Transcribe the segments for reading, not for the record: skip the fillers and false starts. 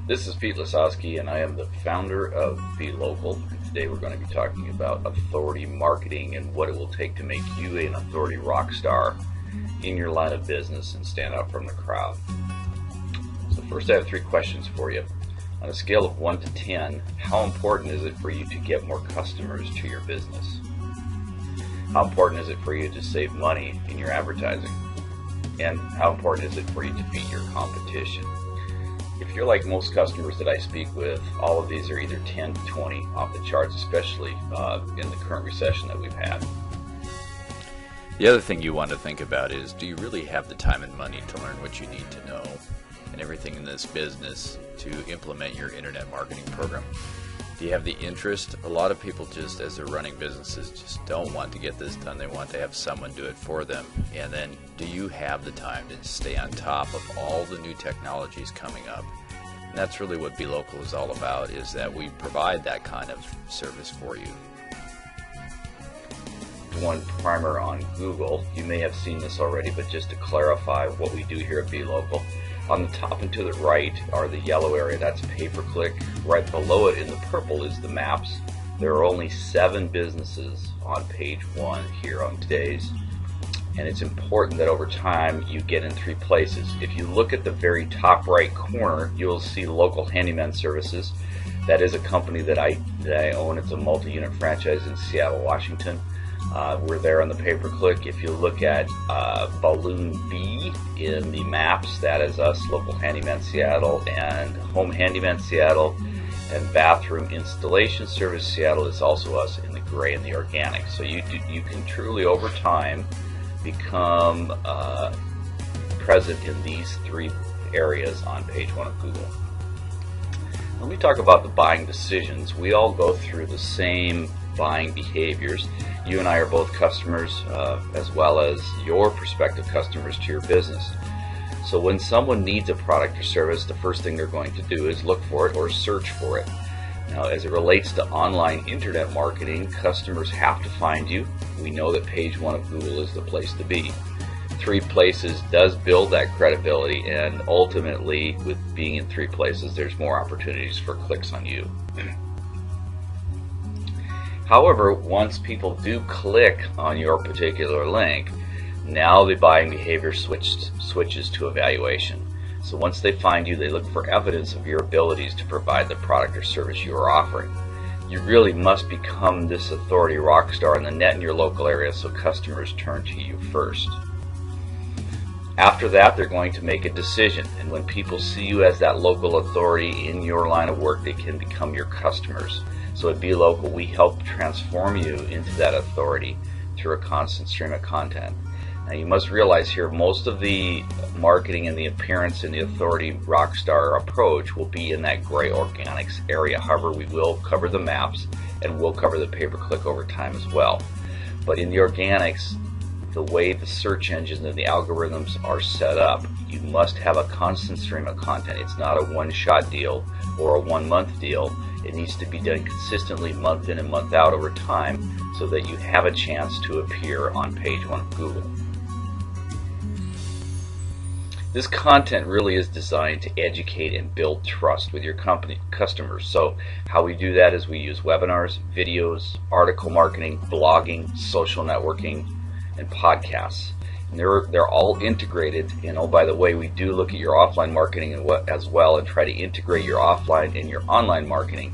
This is Pete Lasowski, and I am the founder of BeLocal. Today we're going to be talking about authority marketing and what it will take to make you an authority rock star in your line of business and stand out from the crowd. So first I have 3 questions for you. On a scale of 1 to 10, how important is it for you to get more customers to your business? How important is it for you to save money in your advertising? And how important is it for you to beat your competition? If you're like most customers that I speak with, all of these are either 10 to 20 off the charts, especially in the current recession that we've had. The other thing you want to think about is, do you really have the time and money to learn what you need to know and everything in this business to implement your internet marketing program? Do you have the interest? A lot of people just, as they're running businesses, just don't want to get this done. They want to have someone do it for them. And then, do you have the time to stay on top of all the new technologies coming up? And that's really what BeLocal is all about, is that we provide that kind of service for you. One primer on Google. You may have seen this already, but just to clarify what we do here at BeLocal. On the top and to the right are the yellow area, that's pay-per-click. Right below it in the purple is the maps. There are only 7 businesses on page 1 here on today's. And it's important that over time you get in 3 places. If you look at the very top right corner, you'll see Local Handyman Services. That is a company that I own. It's a multi-unit franchise in Seattle, Washington. We're there on the pay-per-click. If you look at Balloon B in the maps, that is us, Local Handyman Seattle, and Home Handyman Seattle, and Bathroom Installation Service Seattle is also us in the gray and the organic. So you can truly, over time, become present in these 3 areas on page 1 of Google. Let me talk about the buying decisions. We all go through the same buying behaviors. You and I are both customers as well as your prospective customers to your business. So when someone needs a product or service, the first thing they're going to do is look for it or search for it. Now, as it relates to online internet marketing, customers have to find you. We know that page 1 of Google is the place to be. 3 places does build that credibility, and ultimately, with being in 3 places, there's more opportunities for clicks on you. However, once people do click on your particular link, now the buying behavior switches to evaluation. So once they find you, they look for evidence of your abilities to provide the product or service you are offering. You really must become this authority rock star in the net in your local area, so customers turn to you first. After that, they're going to make a decision, and when people see you as that local authority in your line of work, they can become your customers. So at BeLocal, we help transform you into that authority through a constant stream of content. Now you must realize here, most of the marketing and the appearance in the authority rockstar approach will be in that gray organics area. However, we will cover the maps and we'll cover the pay-per-click over time as well. But in the organics, the way the search engines and the algorithms are set up, you must have a constant stream of content. It's not a one-shot deal or a 1-month deal. It needs to be done consistently, month in and month out over time, so that you have a chance to appear on page 1 of Google. This content really is designed to educate and build trust with your customers. So how we do that is we use webinars, videos, article marketing, blogging, social networking, and podcasts. And they're all integrated. And oh, by the way, we do look at your offline marketing as well and try to integrate your offline and your online marketing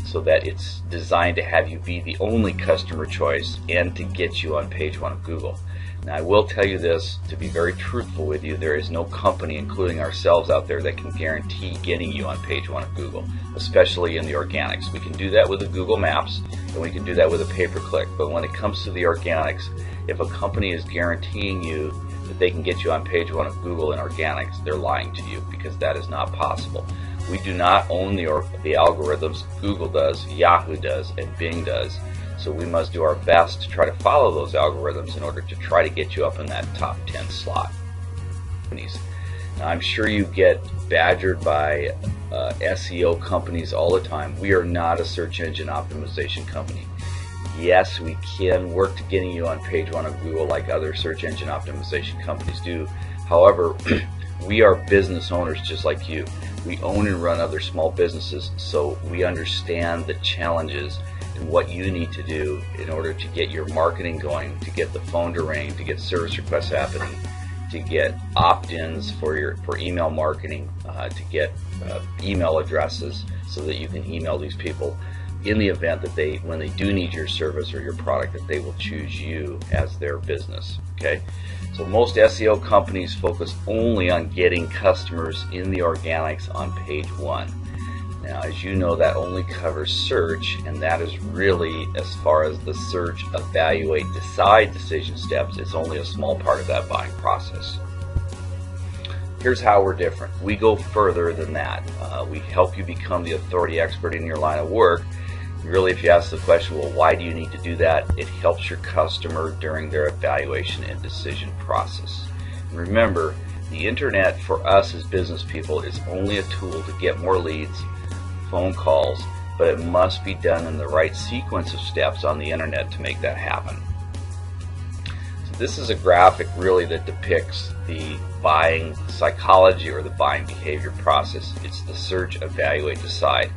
so that it's designed to have you be the only customer choice and to get you on page 1 of Google. Now, I will tell you this, to be very truthful with you, there is no company, including ourselves out there, that can guarantee getting you on page 1 of Google, especially in the organics. We can do that with the Google Maps, and we can do that with a pay-per-click. But when it comes to the organics, if a company is guaranteeing you that they can get you on page 1 of Google in organics, they're lying to you, because that is not possible. We do not own the algorithms. Google does, Yahoo does, and Bing does. So we must do our best to try to follow those algorithms in order to try to get you up in that top 10 slot. Now, I'm sure you get badgered by SEO companies all the time. We are not a search engine optimization company. Yes, we can work to getting you on page 1 of Google like other search engine optimization companies do. However, we are business owners just like you. We own and run other small businesses, so we understand the challenges and what you need to do in order to get your marketing going, to get the phone to ring, to get service requests happening, to get opt-ins for email marketing, to get email addresses so that you can email these people in the event that when they do need your service or your product, that they will choose you as their business. Okay, so most SEO companies focus only on getting customers in the organics on page 1. Now, as you know, that only covers search, and that is really, as far as the search, evaluate, decide decision steps, it's only a small part of that buying process. Here's how we're different. We go further than that. We help you become the authority expert in your line of work. Really, if you ask the question, well, why do you need to do that? It helps your customer during their evaluation and decision process. And remember, the internet for us as business people is only a tool to get more leads, phone calls, but it must be done in the right sequence of steps on the internet to make that happen. So this is a graphic really that depicts the buying psychology or the buying behavior process. It's the search, evaluate, decide.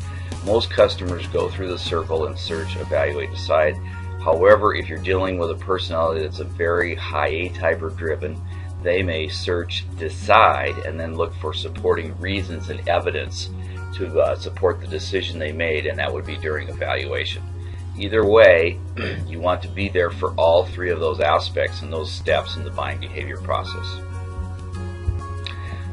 Most customers go through the circle and search, evaluate, decide. However, if you're dealing with a personality that's a very high A-type or driven, they may search, decide, and then look for supporting reasons and evidence to support the decision they made, and that would be during evaluation. Either way, you want to be there for all three of those aspects and those steps in the buying behavior process.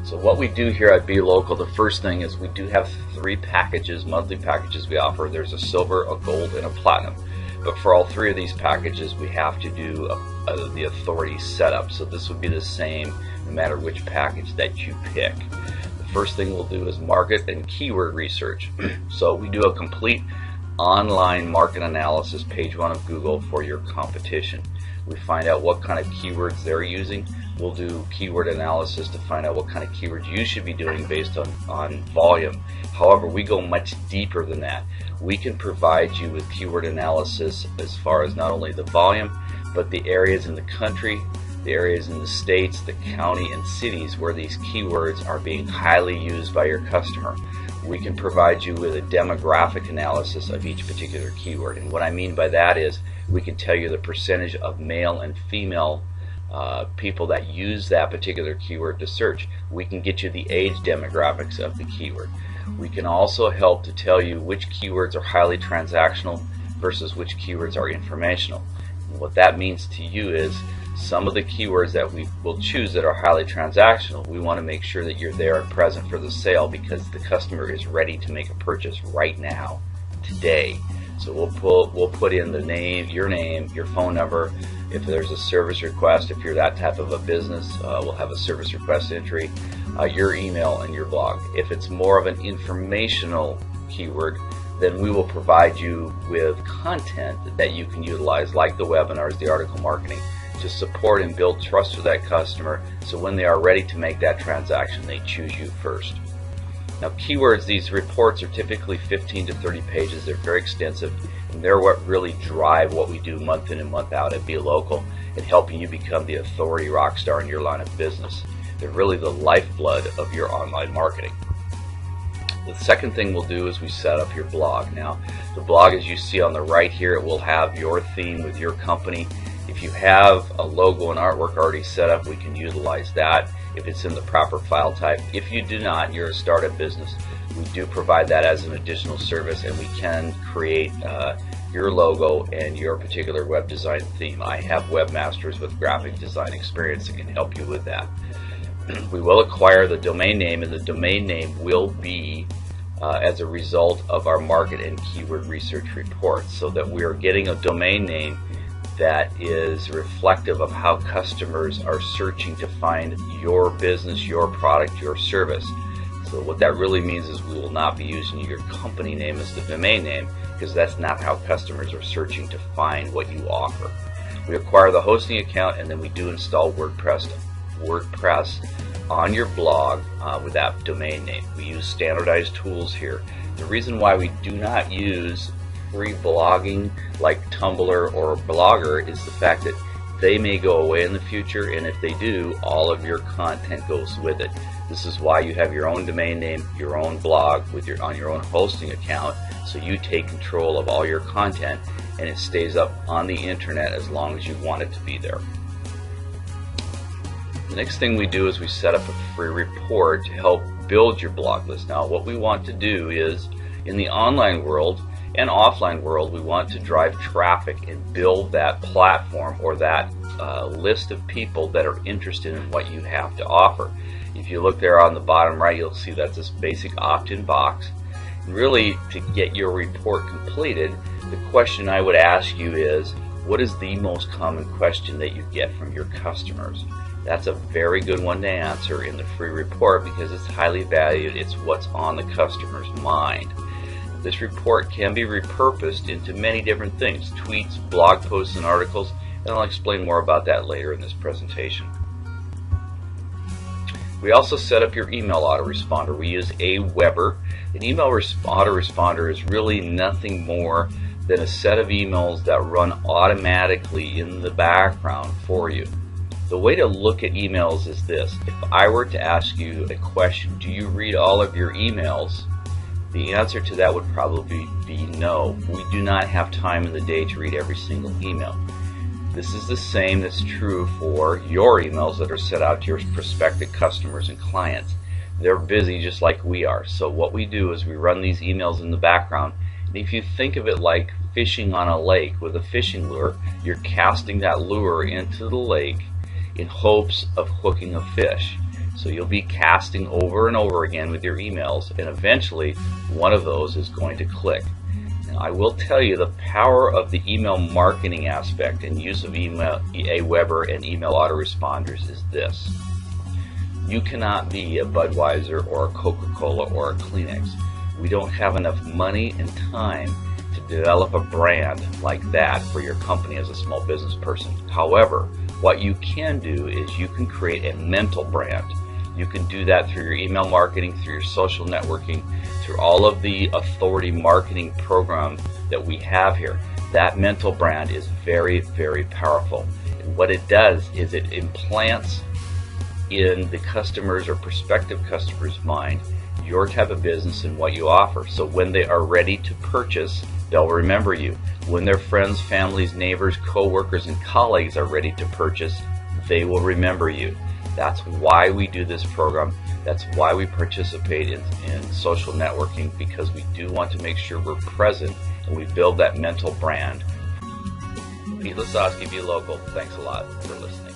So what we do here at BeLocal, the first thing is we do have 3 packages, monthly packages we offer. There's a silver, a gold, and a platinum. But for all 3 of these packages, we have to do the authority setup. So this would be the same no matter which package that you pick. The first thing we'll do is market and keyword research. So we do a complete online market analysis, page 1 of Google, for your competition. We find out what kind of keywords they're using. We'll do keyword analysis to find out what kind of keywords you should be doing based on volume. However, we go much deeper than that. We can provide you with keyword analysis as far as not only the volume, but the areas in the country, the areas in the states, the county, and cities where these keywords are being highly used by your customer. We can provide you with a demographic analysis of each particular keyword. And what I mean by that is we can tell you the percentage of male and female people that use that particular keyword to search. We can get you the age demographics of the keyword. We can also help to tell you which keywords are highly transactional versus which keywords are informational. And what that means to you is some of the keywords that we will choose that are highly transactional, we want to make sure that you're there and present for the sale because the customer is ready to make a purchase right now, today. So we'll put in the name, your phone number. If there's a service request, if you're that type of a business, we'll have a service request entry, your email, and your blog. If it's more of an informational keyword, then we will provide you with content that you can utilize, like the webinars, the article marketing, to support and build trust with that customer so when they are ready to make that transaction, they choose you first. Now, keywords, these reports are typically 15 to 30 pages. They're very extensive, and they're what really drive what we do month in and month out at BeLocal in helping you become the authority rock star in your line of business. They're really the lifeblood of your online marketing. The second thing we'll do is we set up your blog. Now, the blog, as you see on the right here, it will have your theme with your company. If you have a logo and artwork already set up, we can utilize that if it's in the proper file type. If you do not, you're a startup business, we do provide that as an additional service, and we can create your logo and your particular web design theme. I have webmasters with graphic design experience that can help you with that. We will acquire the domain name, and the domain name will be as a result of our market and keyword research reports, so that we are getting a domain name that is reflective of how customers are searching to find your business, your product, your service. So what that really means is we will not be using your company name as the domain name, because that's not how customers are searching to find what you offer. We acquire the hosting account, and then we do install WordPress on your blog with that domain name. We use standardized tools here. The reason why we do not use free blogging like Tumblr or Blogger is the fact that They may go away in the future, and if they do, all of your content goes with it. This is why you have your own domain name, your own blog on your own hosting account, so you take control of all your content and it stays up on the internet as long as you want it to be there. The next thing we do is we set up a free report to help build your blog list. Now, what we want to do is, in the online world and offline world, we want to drive traffic and build that platform or that list of people that are interested in what you have to offer. If you look there on the bottom right, you'll see that's this basic opt-in box. And really, to get your report completed, the question I would ask you is, what is the most common question that you get from your customers? That's a very good one to answer in the free report because it's highly valued. It's what's on the customer's mind. This report can be repurposed into many different things, tweets, blog posts, and articles, and I'll explain more about that later in this presentation. We also set up your email autoresponder. We use Aweber. An email autoresponder is really nothing more than a set of emails that run automatically in the background for you. The way to look at emails is this. If I were to ask you a question, do you read all of your emails? The answer to that would probably be no. We do not have time in the day to read every single email. This is the same that's true for your emails that are set out to your prospective customers and clients. They're busy just like we are. So what we do is we run these emails in the background. And if you think of it like fishing on a lake with a fishing lure, you're casting that lure into the lake in hopes of hooking a fish. So you'll be casting over and over again with your emails, and eventually one of those is going to click. Now, I will tell you the power of the email marketing aspect and use of Aweber and email autoresponders is this. You cannot be a Budweiser or a Coca-Cola or a Kleenex. We don't have enough money and time to develop a brand like that for your company as a small business person. However, what you can do is you can create a mental brand. You can do that through your email marketing, through your social networking, through all of the authority marketing program that we have here. That mental brand is very, very powerful. And what it does is it implants in the customer's or prospective customer's mind your type of business and what you offer. So when they are ready to purchase, they'll remember you. When their friends, families, neighbors, co-workers, and colleagues are ready to purchase, they will remember you. That's why we do this program. That's why we participate in social networking, because we do want to make sure we're present and we build that mental brand. Pete Lasowski, Be Local. Thanks a lot for listening.